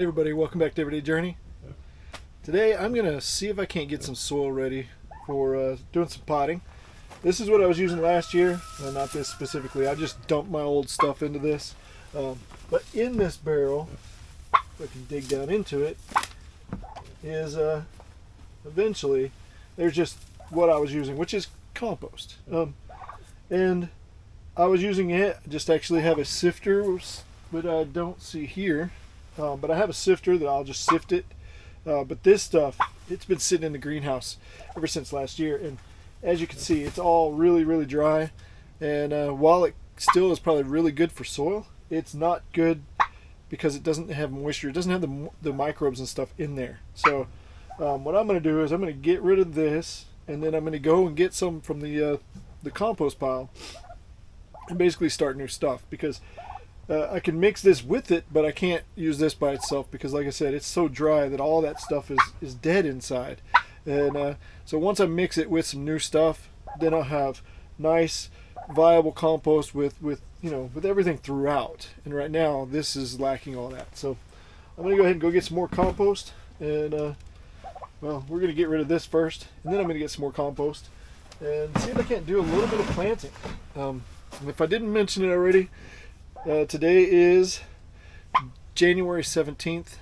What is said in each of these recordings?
Hey everybody, welcome back to Everyday Journey. Today I'm going to see if I can't get some soil ready for doing some potting. This is what I was using last year, not this specifically. I just dumped my old stuff into this. But in this barrel, if I can dig down into it, is eventually, there's just what I was using, which is compost. And I was using it, just actually have a sifter, but I don't see here. But I have a sifter that I'll just sift it. But this stuff, it's been sitting in the greenhouse ever since last year. And as you can see, it's all really, really dry. And while it still is probably really good for soil, it's not good because it doesn't have moisture. It doesn't have the microbes and stuff in there. So what I'm going to do is I'm going to get rid of this. And then I'm going to go and get some from the compost pile. And basically start new stuff. Because I can mix this with it, but I can't use this by itself because, like I said, it's so dry that all that stuff is dead inside. And so once I mix it with some new stuff, then I'll have nice, viable compost with everything throughout. And right now, this is lacking all that. So I'm gonna go ahead and go get some more compost. And well, we're gonna get rid of this first, and then I'm gonna get some more compost and see if I can't do a little bit of planting. And if I didn't mention it already. Today is January 17th.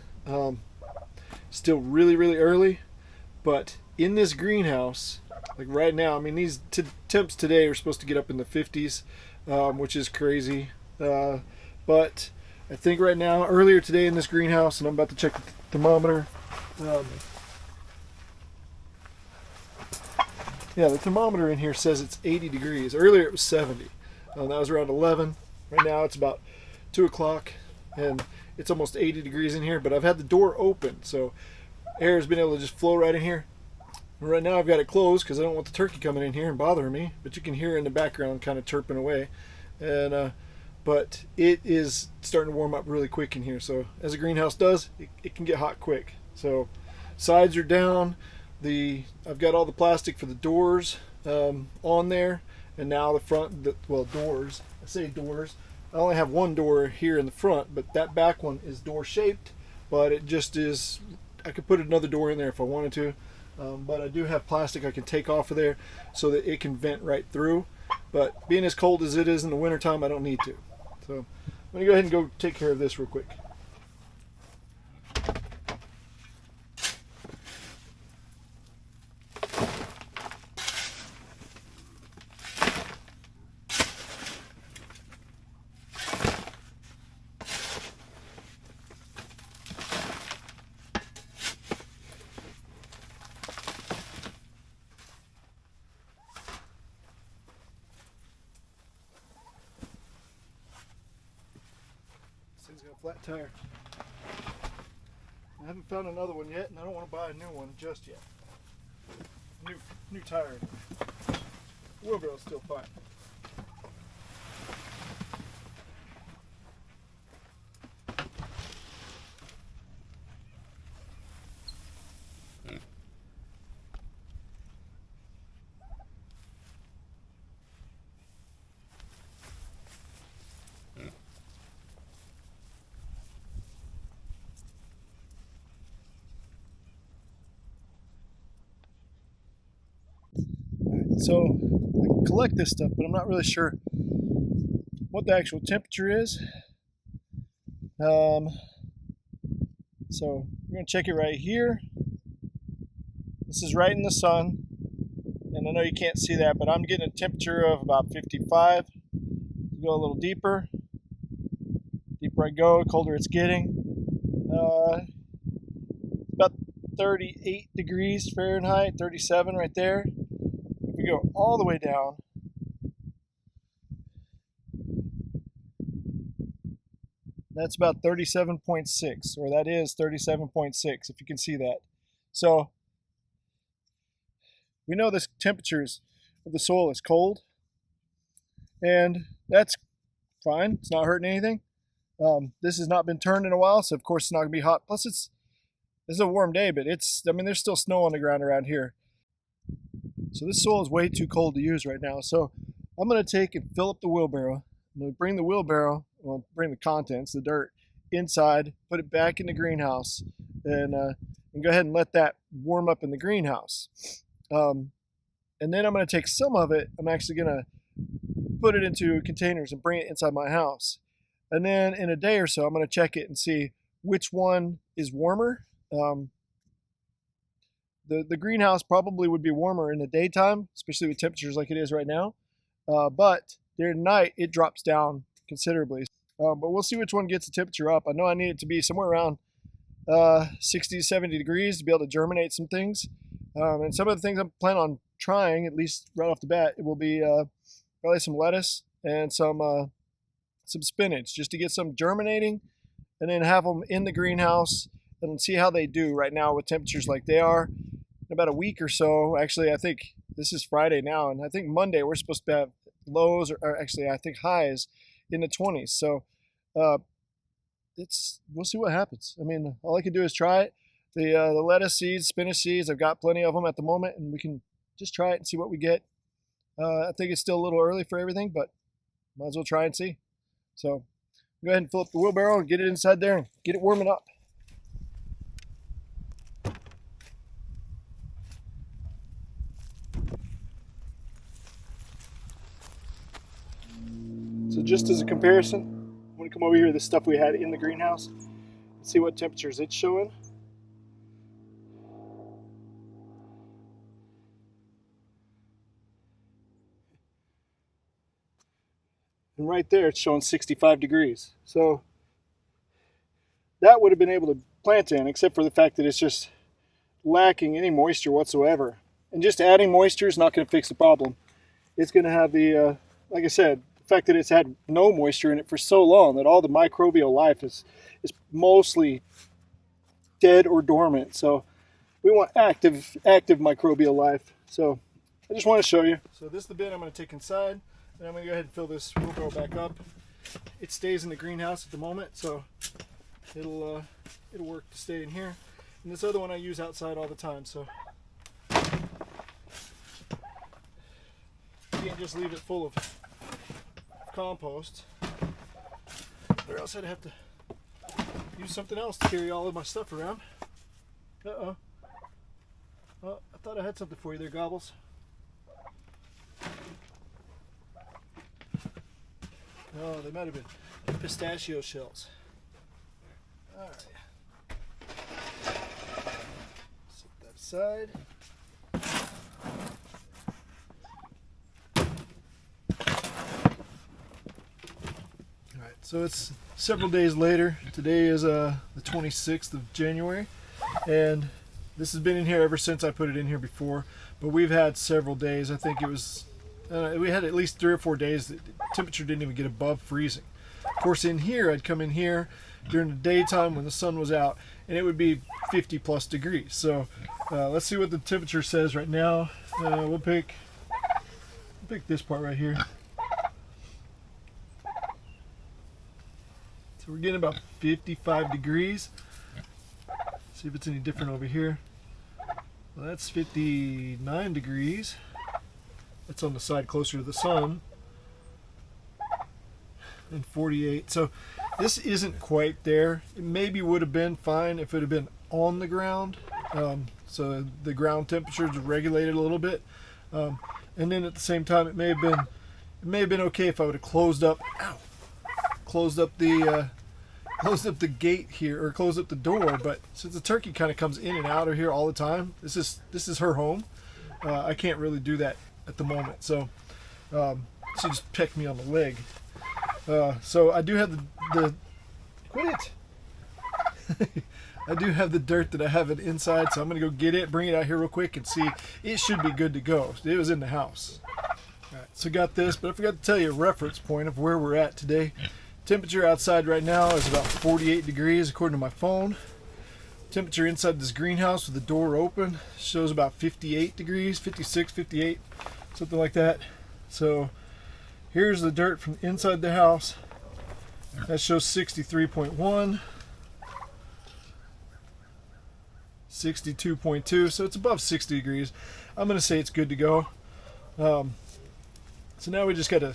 Still really, really early, but in this greenhouse, like right now, I mean, these temps today are supposed to get up in the 50s, which is crazy. But I think right now, earlier today in this greenhouse, and I'm about to check the thermometer. Yeah, the thermometer in here says it's 80 degrees. Earlier it was 70. That was around 11. Right now it's about 2 o'clock and it's almost 80 degrees in here, but I've had the door open, so air has been able to just flow right in here. And right now I've got it closed because I don't want the turkey coming in here and bothering me, but you can hear in the background kind of chirping away. And but it is starting to warm up really quick in here, so as a greenhouse does, it can get hot quick. So sides are down. I've got all the plastic for the doors on there, and now the front, doors. I say doors. I only have one door here in the front, but that back one is door shaped, but it just is, I could put another door in there if I wanted to, but I do have plastic I can take off of there so that it can vent right through. But being as cold as it is in the wintertime, I don't need to. So I'm going to go ahead and go take care of this real quick. Thing's got a flat tire. I haven't found another one yet, and I don't want to buy a new one just yet. New tire. Wheelbarrow's still fine. So I can collect this stuff, but I'm not really sure what the actual temperature is. So we're going to check it right here. This is right in the sun, and I know you can't see that, but I'm getting a temperature of about 55. Go a little deeper. Deeper I go, the colder it's getting. About 38 degrees Fahrenheit, 37 right there. We go all the way down. That's about 37.6, or that is 37.6, if you can see that. So we know this temperature of the soil is cold, and that's fine. It's not hurting anything. This has not been turned in a while, so of course it's not gonna be hot. Plus it's a warm day, but there's still snow on the ground around here. So this soil is way too cold to use right now. So I'm going to take and fill up the wheelbarrow. I'm going to bring the wheelbarrow, bring the contents, the dirt, inside, put it back in the greenhouse, and go ahead and let that warm up in the greenhouse. And then I'm going to take some of it. I'm actually going to put it into containers and bring it inside my house. And then in a day or so, I'm going to check it and see which one is warmer. The greenhouse probably would be warmer in the daytime, especially with temperatures like it is right now. But during the night, it drops down considerably. But we'll see which one gets the temperature up. I know I need it to be somewhere around 60 to 70 degrees to be able to germinate some things. And some of the things I'm planning on trying, at least right off the bat, it will be probably some lettuce and some spinach, just to get some germinating, and then have them in the greenhouse and see how they do right now with temperatures like they are. In about a week or so, actually, I think this is Friday now, and I think Monday we're supposed to have lows, or actually I think highs in the 20s. So we'll see what happens. I mean, all I can do is try it. The lettuce seeds, spinach seeds, I've got plenty of them at the moment, and we can just try it and see what we get. I think it's still a little early for everything, but might as well try and see. So go ahead and fill up the wheelbarrow and get it inside there and get it warming up. So just as a comparison, I'm going to come over here to the stuff we had in the greenhouse and see what temperatures it's showing. And right there, it's showing 65 degrees. So that would have been able to plant in, except for the fact that it's just lacking any moisture whatsoever. And just adding moisture is not going to fix the problem. It's going to have the, like I said, the fact that it's had no moisture in it for so long that all the microbial life is mostly dead or dormant. So we want active microbial life. So I just want to show you. So this is the bin I'm going to take inside. And I'm going to go ahead and fill this wheelbarrow back up. It stays in the greenhouse at the moment, so it'll work to stay in here. And this other one I use outside all the time, so you can't just leave it full of compost, or else I'd have to use something else to carry all of my stuff around. Uh-oh. Oh, I thought I had something for you there, Gobbles. Oh, they might have been pistachio shells. All right. Set that aside. All right, so it's several days later. Today is the 26th of January, and this has been in here ever since I put it in here before, but we've had several days. I think it was we had at least 3 or 4 days that the temperature didn't even get above freezing. Of course, in here, I'd come in here during the daytime when the sun was out, and it would be 50 plus degrees. So let's see what the temperature says right now. We'll pick this part right here. So we're getting about 55 degrees. See if it's any different over here. Well, that's 59 degrees. It's on the side closer to the sun. And 48. So this isn't quite there. It maybe would have been fine if it had been on the ground. So the ground temperatures are regulated a little bit. And then at the same time, it may have been okay if I would have closed up the gate here, or closed up the door. But since the turkey kind of comes in and out of here all the time, this is her home. I can't really do that at the moment. So she just pecked me on the leg. So I do have the quit it. I do have the dirt that I have it inside, so I'm gonna go get it, bring it out here real quick, and see. It should be good to go. It was in the house. All right, so got this, but I forgot to tell you a reference point of where we're at today. Temperature outside right now is about 48 degrees according to my phone. Temperature inside this greenhouse with the door open shows about 58 degrees, 56, 58, something like that. So here's the dirt from inside the house. That shows 63.1, 62.2, so it's above 60 degrees. I'm going to say it's good to go. So now we just got to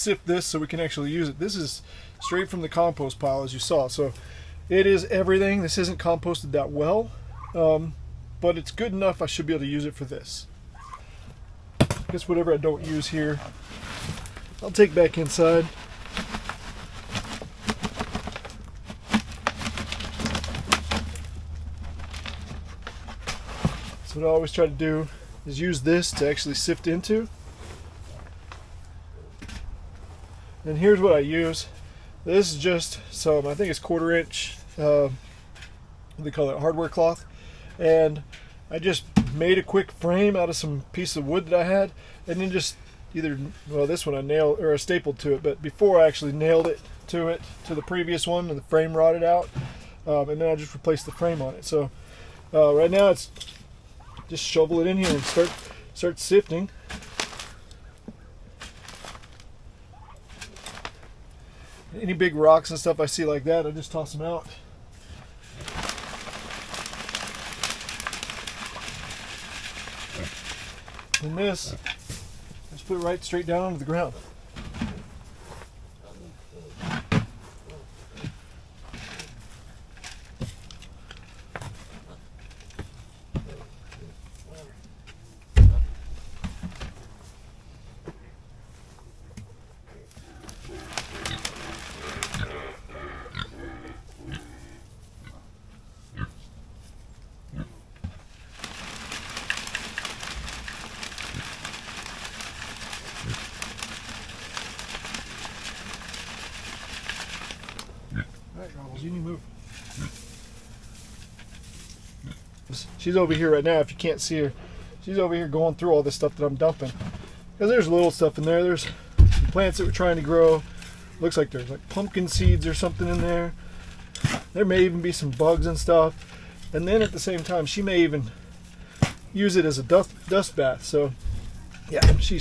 sift this so we can actually use it. This is straight from the compost pile, as you saw. So it is everything. This isn't composted that well, but it's good enough. I should be able to use it for this. I guess whatever I don't use here, I'll take back inside. So what I always try to do is use this to actually sift into. And here's what I use. This is just some, I think it's 1/4 inch, they call it hardware cloth. And I just made a quick frame out of some piece of wood that I had, and then just either, well, this one I nailed or I stapled to it, but before I actually nailed it to the previous one, and the frame rotted out, and then I just replaced the frame on it. So right now it's just shovel it in here and start sifting. Any big rocks and stuff I see like that, I just toss them out. And this, just put it right straight down onto the ground. You need to move. She's over here right now. If you can't see her, she's over here going through all this stuff that I'm dumping. Because there's little stuff in there. There's some plants that we're trying to grow. Looks like there's like pumpkin seeds or something in there. There may even be some bugs and stuff. And then at the same time, she may even use it as a dust bath. So yeah, she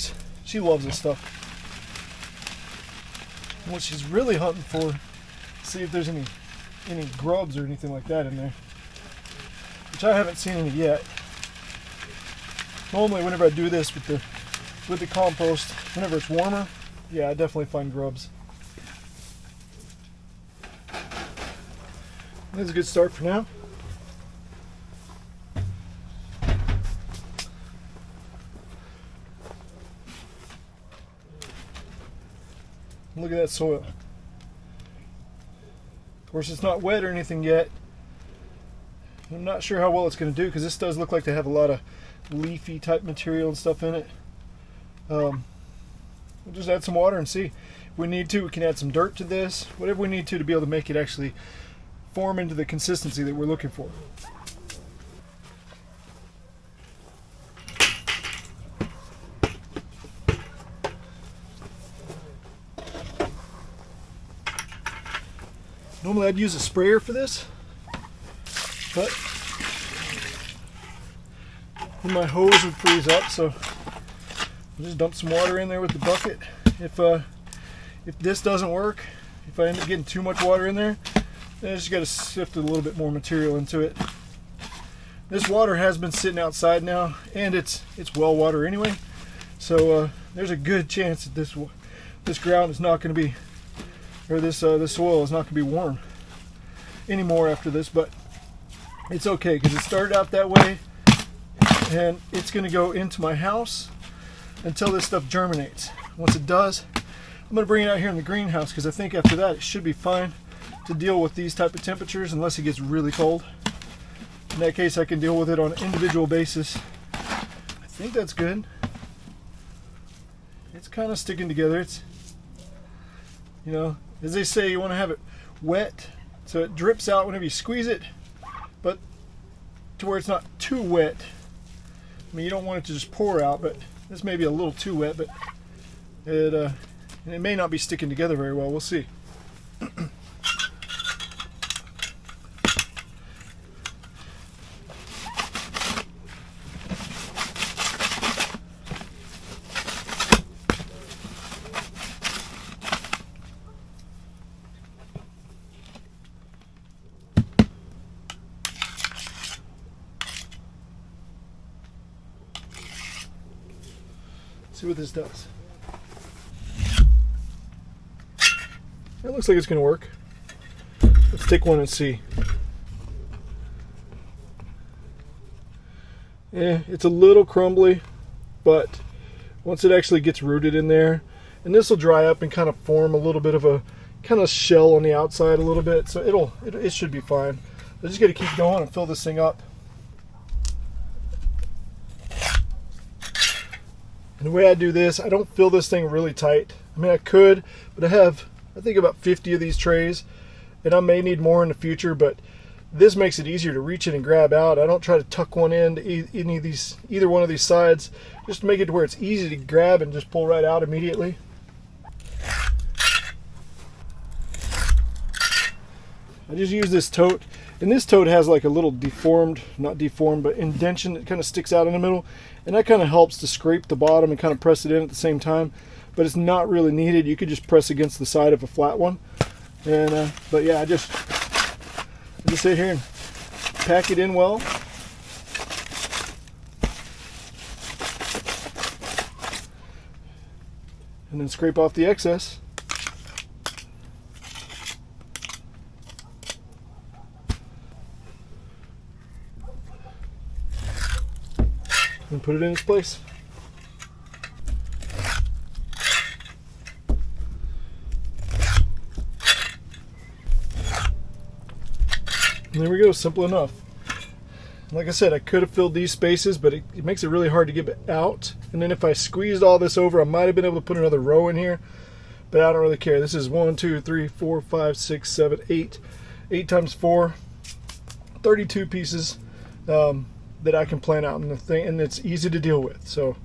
loves this stuff. And what she's really hunting for, see if there's any grubs or anything like that in there, which I haven't seen any yet. Normally whenever I do this with the compost, whenever it's warmer, yeah, I definitely find grubs. That's a good start for now. Look at that soil. Of course, it's not wet or anything yet. I'm not sure how well it's going to do, because this does look like they have a lot of leafy type material and stuff in it. We'll just add some water and see. If we need to, we can add some dirt to this. Whatever we need to be able to make it actually form into the consistency that we're looking for. Normally I'd use a sprayer for this, but then my hose would freeze up, so I'll just dump some water in there with the bucket. If this doesn't work, if I end up getting too much water in there, then I just got to sift a little bit more material into it. This water has been sitting outside now, and it's well water anyway, so there's a good chance that this ground is not going to be, or this soil is not going to be warm anymore after this, but it's okay because it started out that way, and it's going to go into my house until this stuff germinates. Once it does, I'm going to bring it out here in the greenhouse, because I think after that it should be fine to deal with these type of temperatures unless it gets really cold. In that case, I can deal with it on an individual basis. I think that's good. It's kind of sticking together. It's, you know, as they say, you want to have it wet so it drips out whenever you squeeze it, but to where it's not too wet. I mean, you don't want it to just pour out, but this may be a little too wet, but it may not be sticking together very well. We'll see. See what this does. It looks like it's going to work. Let's take one and see. It's a little crumbly, but once it actually gets rooted in there, and this will dry up and kind of form a little bit of a kind of shell on the outside a little bit, so it should be fine. I just got to keep going and fill this thing up. And the way I do this, I don't fill this thing really tight. I mean, I could, but I think about 50 of these trays, and I may need more in the future, but this makes it easier to reach in and grab out. I don't try to tuck one in to either one of these sides, just to make it to where it's easy to grab and just pull right out immediately. I just use this tote, and this tote has like a little not deformed, but indentation that kind of sticks out in the middle, and that kind of helps to scrape the bottom and kind of press it in at the same time, but it's not really needed. You could just press against the side of a flat one. And but yeah, I just sit here and pack it in well. And then scrape off the excess. And put it in its place. And there we go, simple enough. Like I said, I could have filled these spaces, but it makes it really hard to get it out. And then if I squeezed all this over, I might have been able to put another row in here, but I don't really care. This is 1, 2, 3, 4, 5, 6, 7, 8. 8 times 4, 32 pieces that I can plant out in the thing, and it's easy to deal with. So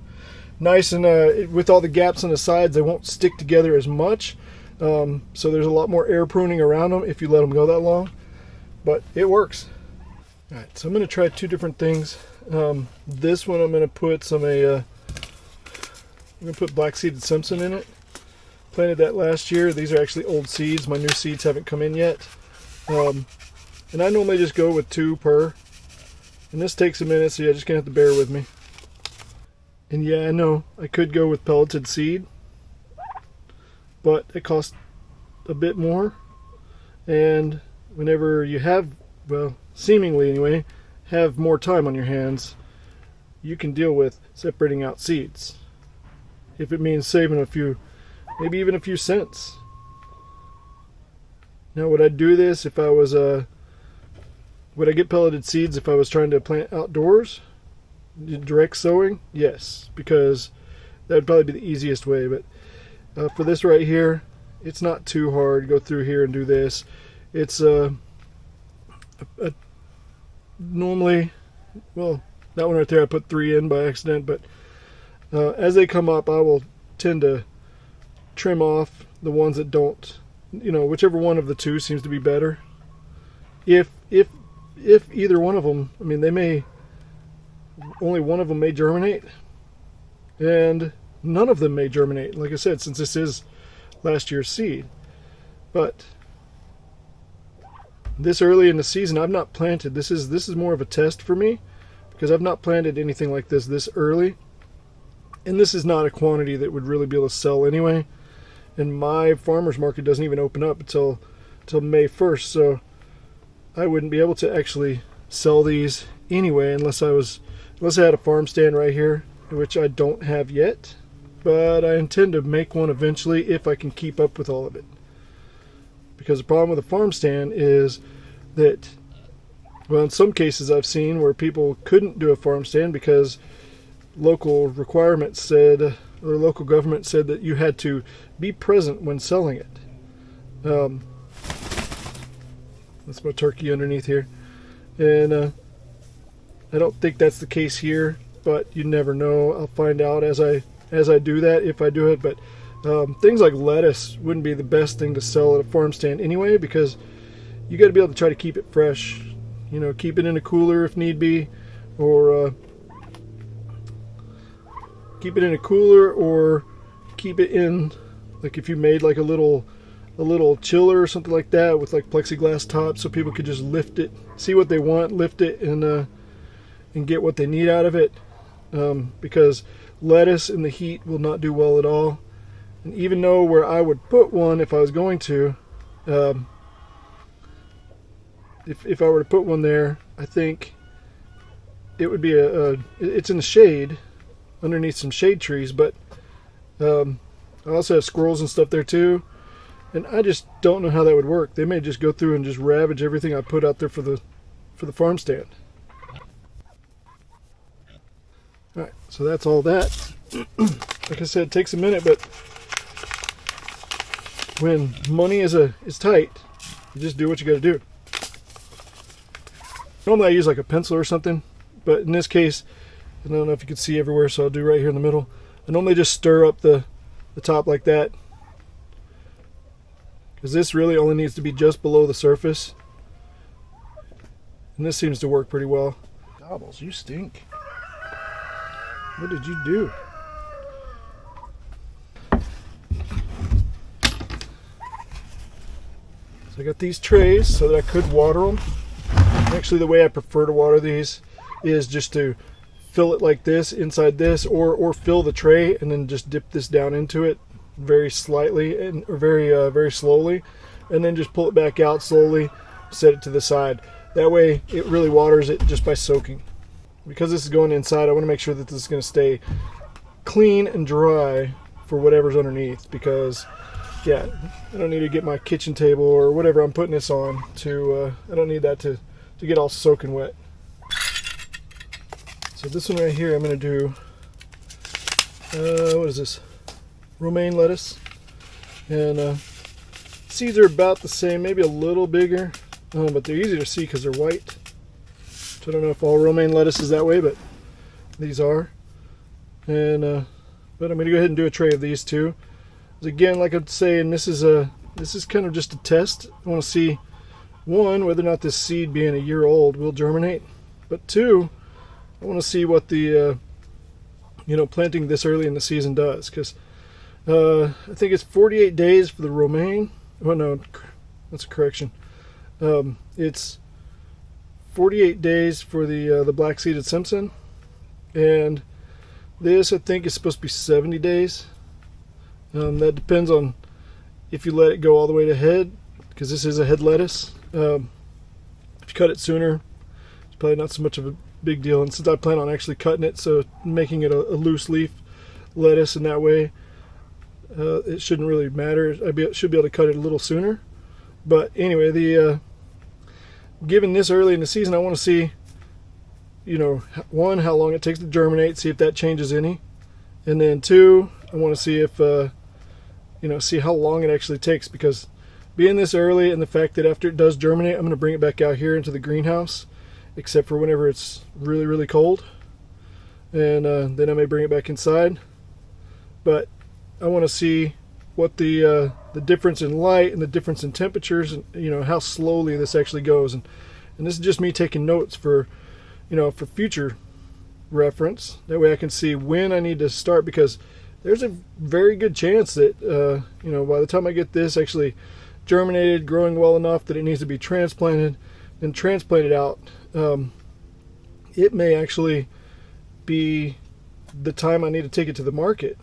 nice, and with all the gaps on the sides, they won't stick together as much. So there's a lot more air pruning around them if you let them go that long. But it works. All right, so I'm going to try 2 different things. This one I'm going to put I'm going to put black seeded Simpson in it. Planted that last year. These are actually old seeds. My new seeds haven't come in yet. And I normally just go with 2 per. And this takes a minute, so you're just going to have to bear with me. And yeah, I know I could go with pelleted seed, but it costs a bit more. And whenever you have, well, seemingly anyway, have more time on your hands, you can deal with separating out seeds. If it means saving a few, maybe even a few cents. Now, would I do this if I was, would I get pelleted seeds if I was trying to plant outdoors? Direct sowing? Yes, because that would probably be the easiest way. But for this right here, it's not too hard. Go through here and do this. It's normally, well, that one right there I put 3 in by accident, but as they come up, I will tend to trim off the ones that don't, whichever one of the 2 seems to be better. If either one of them, I mean, only one of them may germinate, and none of them may germinate, like I said, since this is last year's seed. But this early in the season, I've not planted. This is more of a test for me, because I've not planted anything like this early, and this is not a quantity that would really be able to sell anyway. And my farmer's market doesn't even open up until May 1st, so I wouldn't be able to actually sell these anyway unless I had a farm stand right here, which I don't have yet, but I intend to make one eventually if I can keep up with all of it. Because the problem with a farm stand is that, well, in some cases I've seen where people couldn't do a farm stand because local requirements said, or local government said, that you had to be present when selling it. That's my turkey underneath here. And I don't think that's the case here, but you never know. I'll find out as I do that, if I do it. But things like lettuce wouldn't be the best thing to sell at a farm stand anyway, because you got to be able to try to keep it fresh. Keep it in a cooler if need be, or keep it in a cooler, or keep it in, like if you made like a little chiller or something like that with like plexiglass top, so people could just lift it, see what they want, lift it, and get what they need out of it. Because lettuce in the heat will not do well at all. And even though where I would put one if I was going to, Um, if I were to put one there, I think it would be it's in the shade, underneath some shade trees, but I also have squirrels and stuff there too, and I just don't know how that would work. They may just go through and just ravage everything I put out there for the farm stand. All right, so that's all that. Like I said, it takes a minute, but when money is tight, you just do what you got to do. Normally I use like a pencil or something, but in this case, I don't know if you can see everywhere, so I'll do right here in the middle. I normally just stir up the top like that, because this really only needs to be just below the surface. And this seems to work pretty well. Gobbles, you stink. What did you do? So I got these trays so that I could water them. Actually, the way I prefer to water these is just to fill it like this inside this, or fill the tray and then just dip this down into it very slightly or very slowly, and then just pull it back out slowly, set it to the side. That way it really waters it just by soaking. Because this is going inside, I want to make sure that this is going to stay clean and dry for whatever's underneath, because yeah, I don't need to get my kitchen table or whatever I'm putting this on to I don't need that to get all soaking wet. So this one right here, I'm going to do what is this, romaine lettuce, and seeds are about the same, maybe a little bigger, but they're easy to see because they're white. So I don't know if all romaine lettuce is that way, but these are. And but I'm going to go ahead and do a tray of these two. Again, like I'm saying, this is kind of just a test. I want to see, one, whether or not this seed being a year old will germinate, but two, I want to see what the planting this early in the season does, because I think it's 48 days for the romaine. Oh no, that's a correction. It's 48 days for the black-seeded Simpson, and this I think is supposed to be 70 days. That depends on if you let it go all the way to head, because this is a head lettuce. If you cut it sooner, it's probably not so much of a big deal. And since I plan on actually cutting it, so making it a loose leaf lettuce, in that way, it shouldn't really matter. Should be able to cut it a little sooner. But anyway, given this early in the season, I want to see, one, how long it takes to germinate, see if that changes any, and then two, I want to see if see how long it actually takes, because being this early and the fact that after it does germinate, I'm going to bring it back out here into the greenhouse, except for whenever it's really, really cold, and then I may bring it back inside. But I want to see what the difference in light and the difference in temperatures, and how slowly this actually goes, and this is just me taking notes for for future reference. That way I can see when I need to start, because there's a very good chance that by the time I get this actually germinated, growing well enough that it needs to be transplanted and transplanted out, it may actually be the time I need to take it to the market,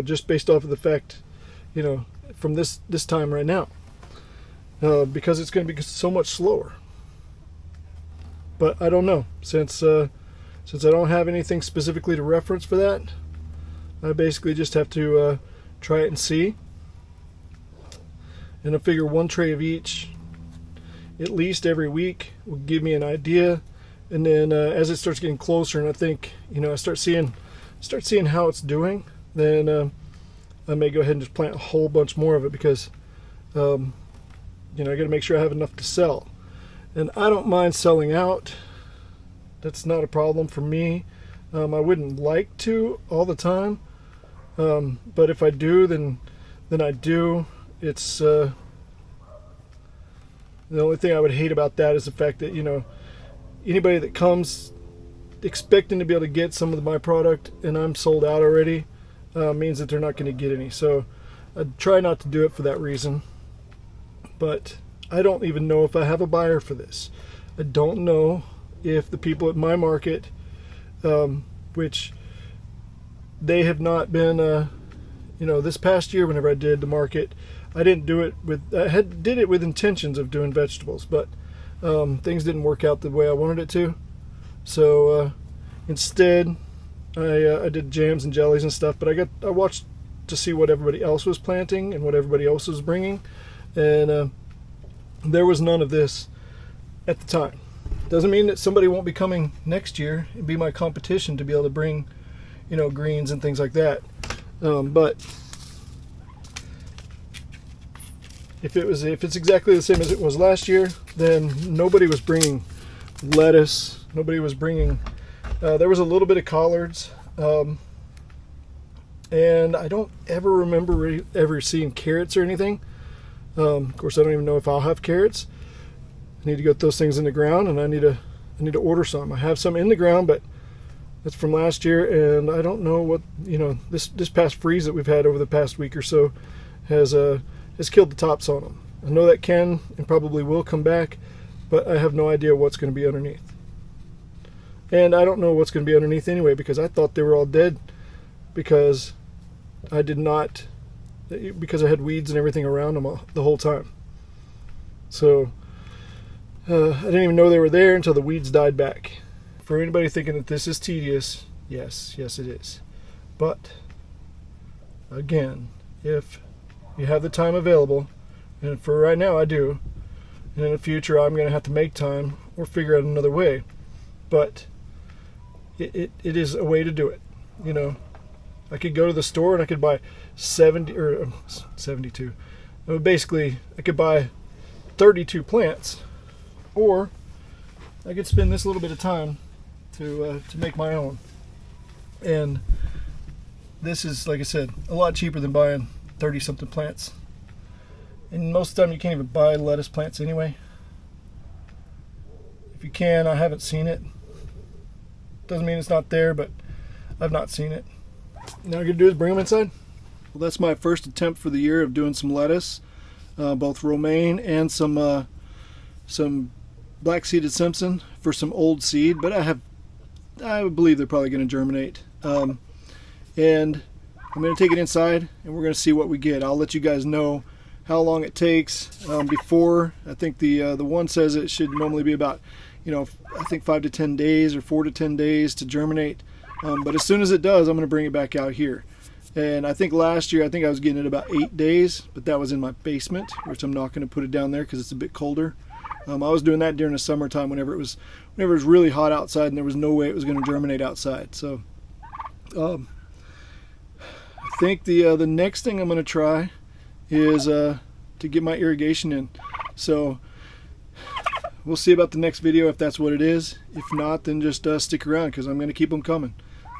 just based off of the fact, from this time right now, because it's going to be so much slower. But I don't know, since I don't have anything specifically to reference for that, I basically just have to try it and see. And I figure one tray of each, at least every week, will give me an idea. And then as it starts getting closer, and I think I start seeing how it's doing, then I may go ahead and just plant a whole bunch more of it, because I got to make sure I have enough to sell. And I don't mind selling out. That's not a problem for me. I wouldn't like to all the time, but if I do, then I do. It's the only thing I would hate about that is the fact that anybody that comes expecting to be able to get some of my product and I'm sold out already, means that they're not going to get any. So I try not to do it for that reason. But I don't even know if I have a buyer for this. I don't know if the people at my market, which they have not been this past year whenever I did the market, I didn't do it with, did it with intentions of doing vegetables, but things didn't work out the way I wanted it to. So instead, I did jams and jellies and stuff, but I watched to see what everybody else was planting and what everybody else was bringing, and there was none of this at the time. Doesn't mean that somebody won't be coming next year and be my competition to be able to bring, greens and things like that. But if it's exactly the same as it was last year, then nobody was bringing lettuce. Nobody was bringing. There was a little bit of collards, and I don't ever remember ever seeing carrots or anything. Of course, I don't even know if I'll have carrots. I need to get those things in the ground, and I need to order some. I have some in the ground, but that's from last year, and I don't know what this past freeze that we've had over the past week or so has killed the tops on them. I know that can and probably will come back, but I have no idea what's going to be underneath. And I don't know what's going to be underneath anyway, because I thought they were all dead because I had weeds and everything around them the whole time. So I didn't even know they were there until the weeds died back. For anybody thinking that this is tedious, yes it is. But again, if you have the time available, and for right now I do, and in the future I'm going to have to make time or figure out another way, but it is a way to do it. I could go to the store and I could buy 72. Basically, I could buy 32 plants, or I could spend this little bit of time to make my own. And this is, like I said, a lot cheaper than buying 30-something plants. And most of the time you can't even buy lettuce plants anyway. If you can, I haven't seen it. Doesn't mean it's not there, but I've not seen it. Now what I'm going to do is bring them inside. Well, that's my first attempt for the year of doing some lettuce, both romaine and some black-seeded Simpson for some old seed, but I believe they're probably going to germinate. And I'm going to take it inside and we're going to see what we get. I'll let you guys know how long it takes. Before, I think the one says it should normally be about, I think 5 to 10 days or 4 to 10 days to germinate. But as soon as it does, I'm going to bring it back out here. And I think last year, I was getting it about 8 days, but that was in my basement, which I'm not going to put it down there because it's a bit colder. I was doing that during the summertime whenever it was really hot outside and there was no way it was going to germinate outside. So I think the next thing I'm going to try is to get my irrigation in. So we'll see about the next video if that's what it is. If not, then just stick around because I'm going to keep them coming.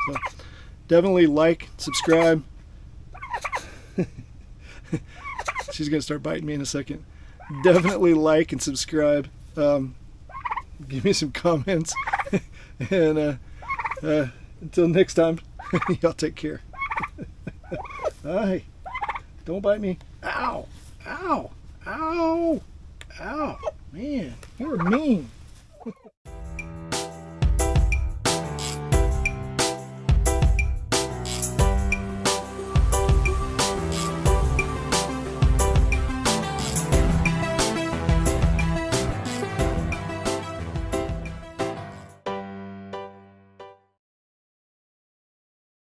So definitely like, subscribe. She's going to start biting me in a second. Definitely like and subscribe. Give me some comments. And until next time, y'all take care. Bye. Don't bite me. Ow. Ow. Ow. Ow. Man, you're mean.